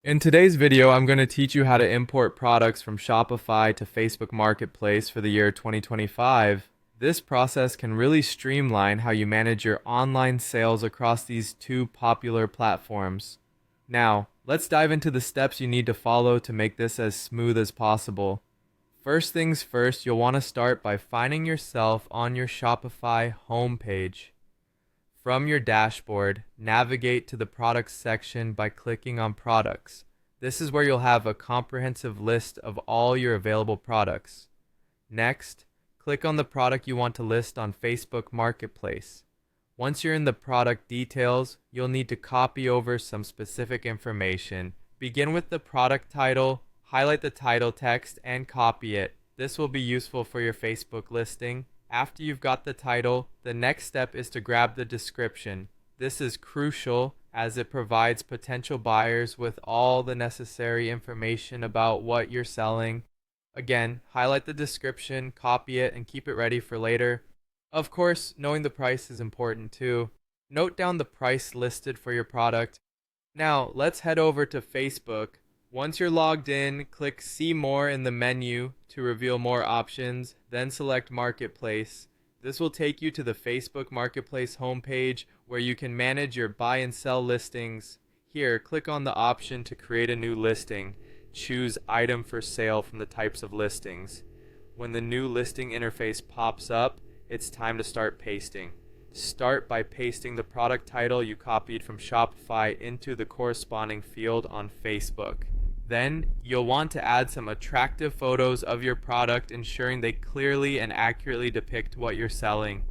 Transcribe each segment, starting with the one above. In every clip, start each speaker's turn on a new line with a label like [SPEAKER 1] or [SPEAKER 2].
[SPEAKER 1] In today's video, I'm going to teach you how to import products from Shopify to Facebook Marketplace for the year 2025. This process can really streamline how you manage your online sales across these two popular platforms. Now, let's dive into the steps you need to follow to make this as smooth as possible. First things first, you'll want to start by finding yourself on your Shopify homepage. From your dashboard, navigate to the Products section by clicking on Products. This is where you'll have a comprehensive list of all your available products. Next, click on the product you want to list on Facebook Marketplace. Once you're in the product details, you'll need to copy over some specific information. Begin with the product title, highlight the title text, and copy it. This will be useful for your Facebook listing. After you've got the title, the next step is to grab the description. This is crucial as it provides potential buyers with all the necessary information about what you're selling. Again, highlight the description, copy it, and keep it ready for later. Of course, knowing the price is important too. Note down the price listed for your product. Now, let's head over to Facebook. Once you're logged in, click See More in the menu to reveal more options, then select Marketplace. This will take you to the Facebook Marketplace homepage where you can manage your buy and sell listings. Here, click on the option to create a new listing. Choose Item for Sale from the types of listings. When the new listing interface pops up, it's time to start pasting. Start by pasting the product title you copied from Shopify into the corresponding field on Facebook. Then, you'll want to add some attractive photos of your product, ensuring they clearly and accurately depict what you're selling.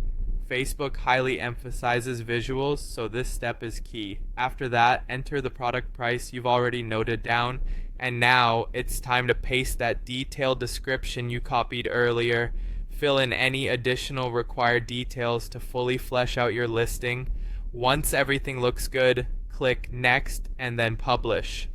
[SPEAKER 1] Facebook highly emphasizes visuals, so this step is key. After that, enter the product price you've already noted down, and now it's time to paste that detailed description you copied earlier. Fill in any additional required details to fully flesh out your listing. Once everything looks good, click Next and then Publish.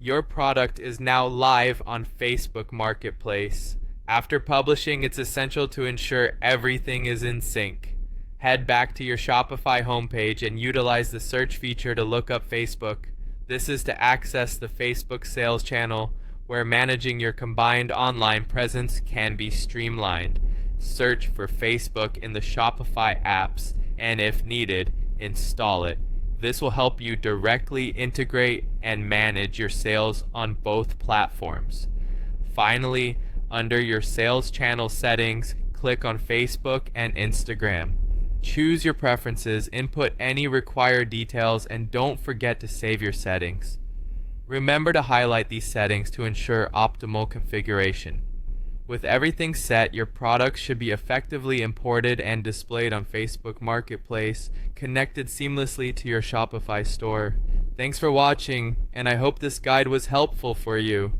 [SPEAKER 1] Your product is now live on Facebook Marketplace. After publishing, it's essential to ensure everything is in sync. Head back to your Shopify homepage and utilize the search feature to look up Facebook. This is to access the Facebook sales channel, where managing your combined online presence can be streamlined. Search for Facebook in the Shopify apps, and if needed, install it. This will help you directly integrate and manage your sales on both platforms. Finally, under your sales channel settings, click on Facebook and Instagram. Choose your preferences, input any required details, and don't forget to save your settings. Remember to highlight these settings to ensure optimal configuration. With everything set, your products should be effectively imported and displayed on Facebook Marketplace, connected seamlessly to your Shopify store. Thanks for watching, and I hope this guide was helpful for you.